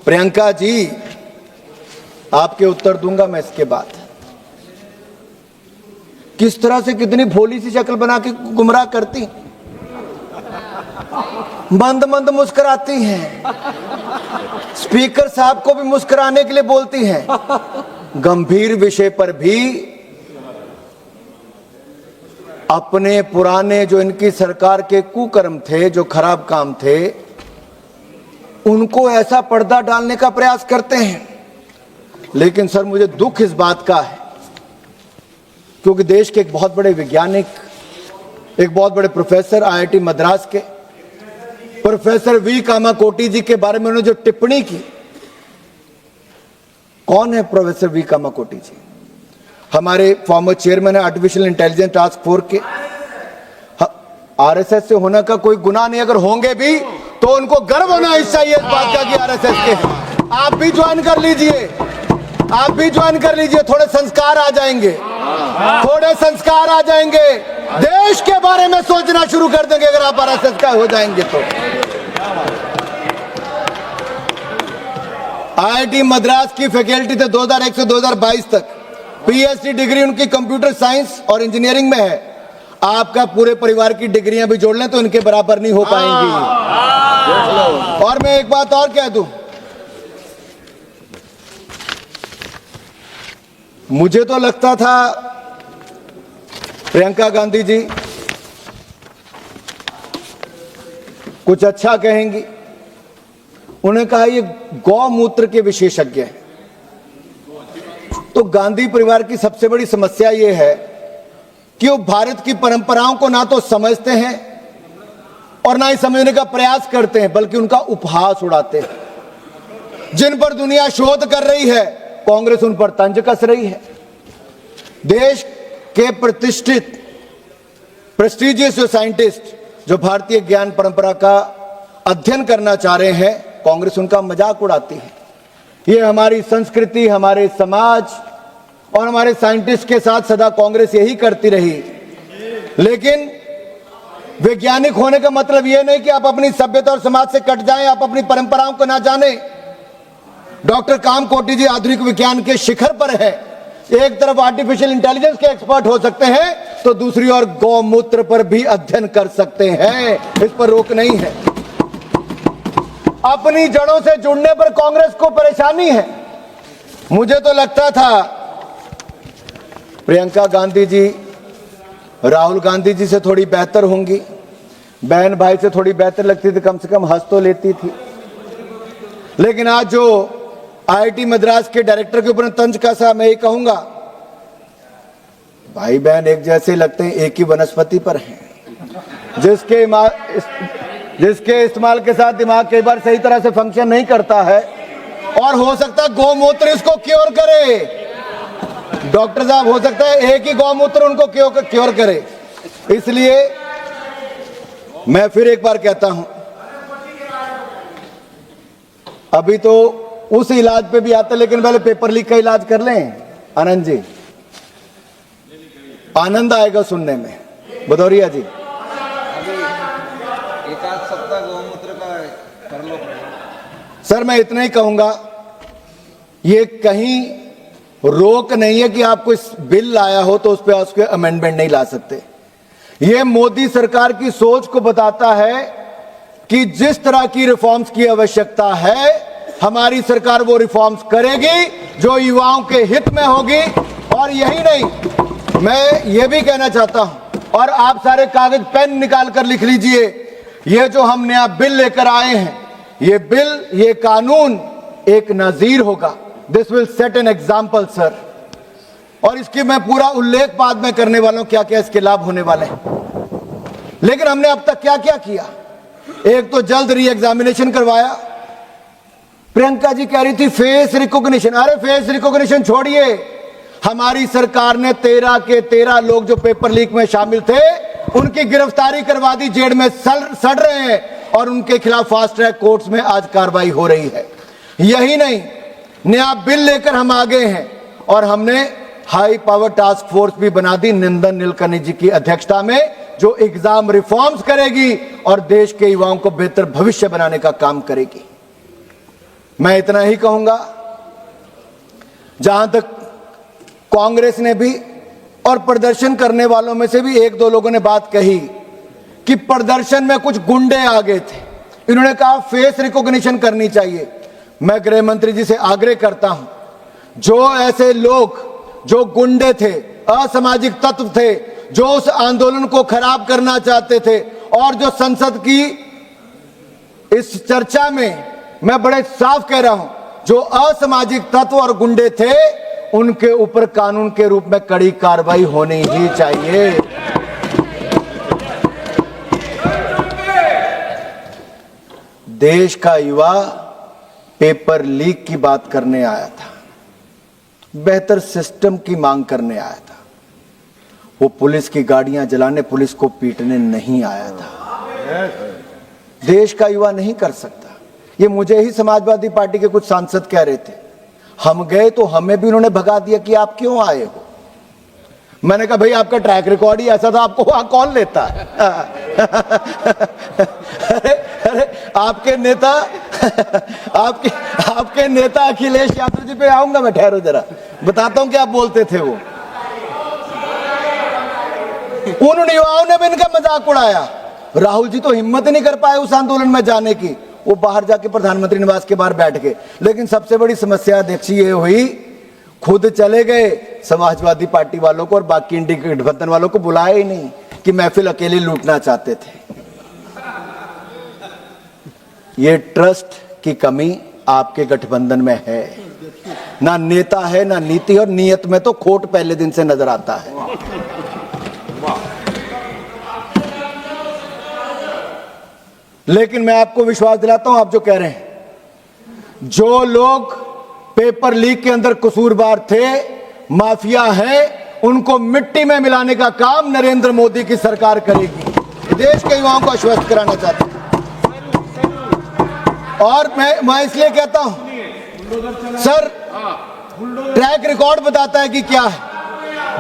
प्रियंका जी, आपके उत्तर दूंगा मैं इसके बाद। किस तरह से कितनी भोली सी शक्ल बना के गुमराह करती, मंद मंद मुस्कुराती हैं, स्पीकर साहब को भी मुस्कुराने के लिए बोलती हैं, गंभीर विषय पर भी अपने पुराने जो इनकी सरकार के कुकर्म थे, जो खराब काम थे, उनको ऐसा पर्दा डालने का प्रयास करते हैं। लेकिन सर, मुझे दुख इस बात का है क्योंकि देश के एक बहुत बड़े वैज्ञानिक, एक बहुत बड़े प्रोफेसर, आईआईटी मद्रास के प्रोफेसर वी कामाकोटी जी के बारे में उन्होंने जो टिप्पणी की। कौन है प्रोफेसर वी कामाकोटी जी? हमारे फॉर्मर चेयरमैन है आर्टिफिशियल इंटेलिजेंस टास्क फोर्स के। आरएसएस से होने का कोई गुनाह नहीं, अगर होंगे भी तो उनको गर्व होना चाहिए इस बात का कि आरएसएस के हैं। आप भी ज्वाइन कर लीजिए, आप भी ज्वाइन कर लीजिए, थोड़े संस्कार आ जाएंगे, थोड़े संस्कार आ जाएंगे, देश के बारे में सोचना शुरू कर देंगे अगर आप आरएसएस का हो जाएंगे तो। आईआईटी मद्रास की फैकल्टी थे 2001 से 2022 तक, पीएचडी डिग्री उनकी कंप्यूटर साइंस और इंजीनियरिंग में है। आपका पूरे परिवार की डिग्रियां भी जोड़ लें तो इनके बराबर नहीं हो पाएंगी। और मैं एक बात और कह दूं, मुझे तो लगता था प्रियंका गांधी जी कुछ अच्छा कहेंगी। उन्हें कहा ये गौमूत्र के विशेषज्ञ हैं। तो गांधी परिवार की सबसे बड़ी समस्या ये है कि वो भारत की परंपराओं को ना तो समझते हैं और ना ही समझने का प्रयास करते हैं, बल्कि उनका उपहास उड़ाते हैं। जिन पर दुनिया शोध कर रही है, कांग्रेस उन पर तंज कस रही है। देश के प्रतिष्ठित प्रेस्टिजियस साइंटिस्ट जो भारतीय ज्ञान परंपरा का अध्ययन करना चाह रहे हैं, कांग्रेस उनका मजाक उड़ाती है। ये हमारी संस्कृति, हमारे समाज और हमारे साइंटिस्ट के साथ सदा कांग्रेस यही करती रही। लेकिन वैज्ञानिक होने का मतलब यह नहीं कि आप अपनी सभ्यता और समाज से कट जाएं, आप अपनी परंपराओं को ना जाने। डॉक्टर कामकोटी जी आधुनिक विज्ञान के शिखर पर है। एक तरफ आर्टिफिशियल इंटेलिजेंस के एक्सपर्ट हो सकते हैं तो दूसरी ओर गौमूत्र पर भी अध्ययन कर सकते हैं, इस पर रोक नहीं है। अपनी जड़ों से जुड़ने पर कांग्रेस को परेशानी है। मुझे तो लगता था प्रियंका गांधी जी राहुल गांधी जी से थोड़ी बेहतर होंगी, बहन भाई से थोड़ी बेहतर लगती थी, कम से कम हंस तो लेती थी। लेकिन आज जो आईआईटी मद्रास के डायरेक्टर के ऊपर तंज कसा, मैं ये कहूंगा भाई बहन एक जैसे लगते हैं, एक ही वनस्पति पर हैं। जिसके इस्तेमाल के साथ दिमाग कई बार सही तरह से फंक्शन नहीं करता है और हो सकता है गौमूत्र इसको क्योर करे। डॉक्टर साहब, हो सकता है एक ही गौमूत्र उनको क्योर करे। इसलिए मैं फिर एक बार कहता हूं, अभी तो उस इलाज पे भी आता, लेकिन पहले पेपर लीक का इलाज कर लें। आनंद जी, आनंद आएगा सुनने में। भदौरिया जी, एक आध सप्ताह गौमूत्र का कर लो। सर मैं इतना ही कहूंगा, ये कहीं रोक नहीं है कि आपको इस बिल लाया हो तो उस पर उसके अमेंडमेंट नहीं ला सकते। ये मोदी सरकार की सोच को बताता है कि जिस तरह की रिफॉर्म्स की आवश्यकता है, हमारी सरकार वो रिफॉर्म्स करेगी जो युवाओं के हित में होगी। और यही नहीं, मैं ये भी कहना चाहता हूं, और आप सारे कागज पेन निकाल कर लिख लीजिए, ये जो हम नया बिल लेकर आए हैं, ये बिल, ये कानून एक नजीर होगा। This will set an example sir. और इसकी मैं पूरा उल्लेख बाद में करने वाला हूं, क्या क्या इसके लाभ होने वाले हैं। लेकिन हमने अब तक क्या क्या किया? एक तो जल्द री एग्जामिनेशन करवाया। प्रियंका जी कह रही थी फेस रिकॉग्निशन। अरे फेस रिकॉग्निशन छोड़िए, हमारी सरकार ने 13 के 13 लोग जो पेपर लीक में शामिल थे उनकी गिरफ्तारी करवा दी, जेल में सड़ रहे हैं और उनके खिलाफ फास्ट ट्रैक कोर्ट्स में आज कार्रवाई हो रही है। यही नहीं, नया बिल लेकर हम आगे हैं और हमने हाई पावर टास्क फोर्स भी बना दी नंदन नीलकनी जी की अध्यक्षता में, जो एग्जाम रिफॉर्म्स करेगी और देश के युवाओं को बेहतर भविष्य बनाने का काम करेगी। मैं इतना ही कहूंगा, जहां तक कांग्रेस ने भी और प्रदर्शन करने वालों में से भी एक दो लोगों ने बात कही कि प्रदर्शन में कुछ गुंडे आ गए थे, इन्होंने कहा फेस रिकॉग्निशन करनी चाहिए। मैं गृह मंत्री जी से आग्रह करता हूं, जो ऐसे लोग जो गुंडे थे, असामाजिक तत्व थे, जो उस आंदोलन को खराब करना चाहते थे और जो संसद की इस चर्चा में मैं बड़े साफ कह रहा हूं, जो असामाजिक तत्व और गुंडे थे, उनके ऊपर कानून के रूप में कड़ी कार्रवाई होनी ही चाहिए। देश का युवा पेपर लीक की बात करने आया था, बेहतर सिस्टम की मांग करने आया था। वो पुलिस की गाड़ियां जलाने, पुलिस को पीटने नहीं आया था। देश का युवा नहीं कर सकता। ये मुझे ही समाजवादी पार्टी के कुछ सांसद कह रहे थे, हम गए तो हमें भी उन्होंने भगा दिया कि आप क्यों आए हो। मैंने कहा भाई आपका ट्रैक रिकॉर्ड ही ऐसा था, आपको वहां कौन लेता है। अरे आपके नेता आपके नेता अखिलेश यादव जी पे आऊंगा मैं, ठहरो जरा, बताता हूं क्या बोलते थे वो। उन युवाओं ने भी इनका मजाक उड़ाया। राहुल जी तो हिम्मत नहीं कर पाए उस आंदोलन में जाने की, वो बाहर जाके प्रधानमंत्री निवास के बाहर बैठ गए। लेकिन सबसे बड़ी समस्या देखिए ये हुई, खुद चले गए, समाजवादी पार्टी वालों को और बाकी इंडी गठबंधन वालों को बुलाया ही नहीं कि महफिल अकेले लूटना चाहते थे। ये ट्रस्ट की कमी आपके गठबंधन में है, ना नेता है ना नीति, और नीयत में तो खोट पहले दिन से नजर आता है। लेकिन मैं आपको विश्वास दिलाता हूं, आप जो कह रहे हैं, जो लोग पेपर लीक के अंदर कसूरवार थे, माफिया हैं, उनको मिट्टी में मिलाने का काम नरेंद्र मोदी की सरकार करेगी। देश के युवाओं को आश्वस्त कराना चाहती हूं। और मैं इसलिए कहता हूं, सर ट्रैक रिकॉर्ड बताता है कि क्या है।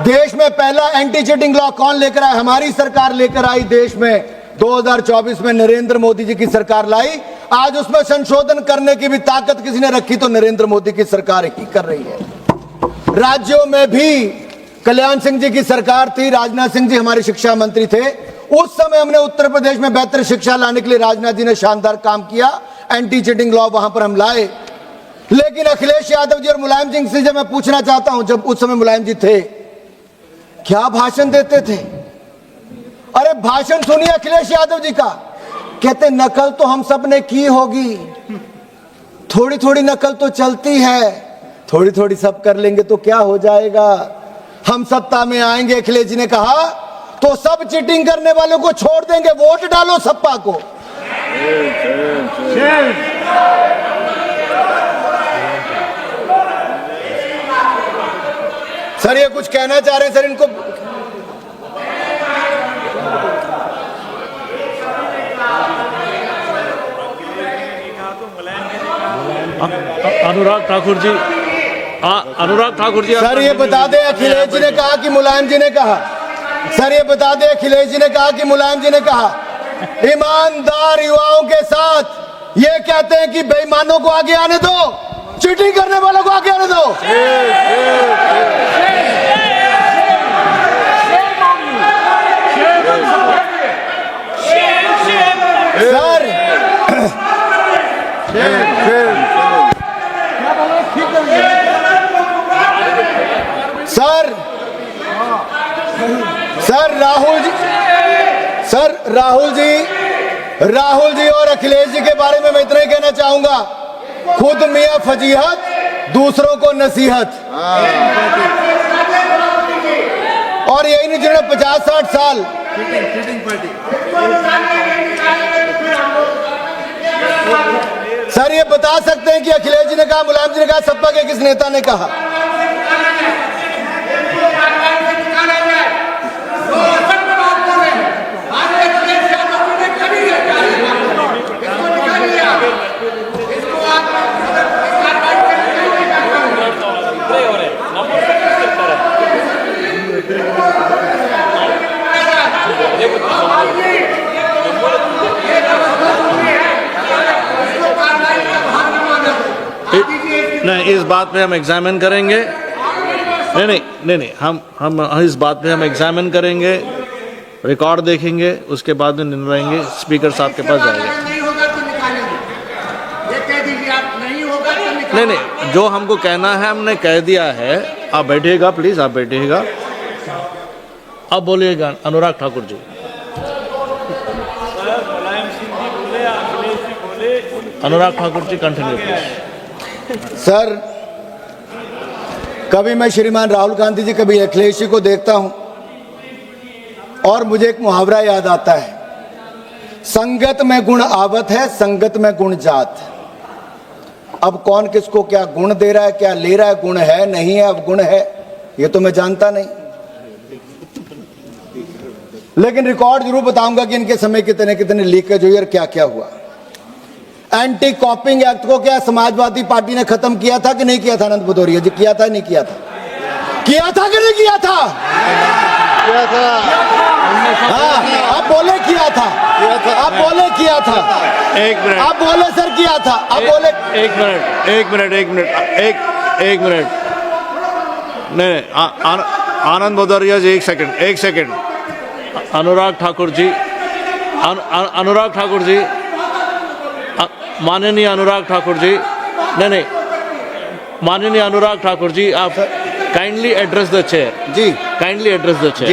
देश में पहला एंटी चीटिंग लॉ कौन लेकर आया? हमारी सरकार लेकर आई। देश में 2024 में नरेंद्र मोदी जी की सरकार लाई। आज उसमें संशोधन करने की भी ताकत किसी ने रखी तो नरेंद्र मोदी की सरकार ही कर रही है। राज्यों में भी कल्याण सिंह जी की सरकार थी, राजनाथ सिंह जी हमारे शिक्षा मंत्री थे। उस समय हमने उत्तर प्रदेश में बेहतर शिक्षा लाने के लिए राजनाथ जी ने शानदार काम किया, एंटी चीटिंग लॉ वहां पर हम लाए। लेकिन अखिलेश यादव जी और मुलायम सिंह से जब मैं पूछना चाहता हूं, जब उस समय मुलायम जी थे, क्या भाषण देते थे? अरे भाषण सुनिए अखिलेश यादव जी का, कहते नकल तो हम सब ने की होगी, थोड़ी थोड़ी नकल तो चलती है, थोड़ी थोड़ी सब कर लेंगे तो क्या हो जाएगा, हम सत्ता में आएंगे। अखिलेश जी ने कहा तो सब चीटिंग करने वालों को छोड़ देंगे, वोट डालो सपा को। सर ये कुछ कहना चाह रहे हैं सर, इनको अनुराग ठाकुर जी, अनुराग ठाकुर जी, सर ये बता दे अखिलेश जी ने कहा कि मुलायम जी ने कहा, सर ये बता दे अखिलेश जी ने कहा कि मुलायम जी ने कहा, ईमानदार युवाओं के साथ ये कहते हैं कि बेईमानों को आगे आने दो, चीटिंग करने वालों को आगे आने दो। सर राहुल जी और अखिलेश जी के बारे में मैं इतना ही कहना चाहूंगा, खुद मियां फजीहत, दूसरों को नसीहत। और यही नहीं जिन्होंने 50-60 साल सर ये बता सकते हैं कि अखिलेश जी ने कहा, मुलायम जी ने कहा, सपा के किस नेता ने कहा? नहीं, इस बात पे हम एग्जामिन करेंगे। नहीं, हम इस बात पे हम एग्जामिन करेंगे, रिकॉर्ड देखेंगे, उसके बाद में निर्णय लेंगे। स्पीकर साहब के पास जाएंगे। नहीं होगा तो निकालेंगे, ये कह दीजिए आप, नहीं होगा तो निकालेंगे। नहीं, जो हमको कहना है हमने कह दिया है। आप बैठिएगा प्लीज, आप बैठिएगा। अब बोलिएगा अनुराग ठाकुर जी। अनुराग ठाकुर जी कंटिन्यू प्लीज। सर, कभी मैं श्रीमान राहुल गांधी जी, कभी अखिलेश जी को देखता हूं और मुझे एक मुहावरा याद आता है, संगत में गुण आवत है, संगत में गुण जात। अब कौन किसको क्या गुण दे रहा है, क्या ले रहा है, गुण है नहीं है, अब गुण है ये तो मैं जानता नहीं, लेकिन रिकॉर्ड जरूर बताऊंगा कि इनके समय कितने कितने लीकेज हुई और क्या क्या हुआ। एंटी कॉपिंग एक्ट को क्या समाजवादी पार्टी ने खत्म किया था कि नहीं किया था? आनंद भदौरिया जी, किया था नहीं किया था? किया था कि नहीं किया था? हाँ, आप बोले किया था, आप बोले किया था, एक मिनट, आप बोले सर किया था, आप बोले। एक मिनट। नहीं, आनंद भदौरिया जी, एक सेकंड। अनुराग ठाकुर जी, माननीय अनुराग ठाकुर जी, नहीं, माननीय अनुराग ठाकुर जी, आप काइंडली एड्रेस द चेयर। जी, काइंडली एड्रेस द चेयर।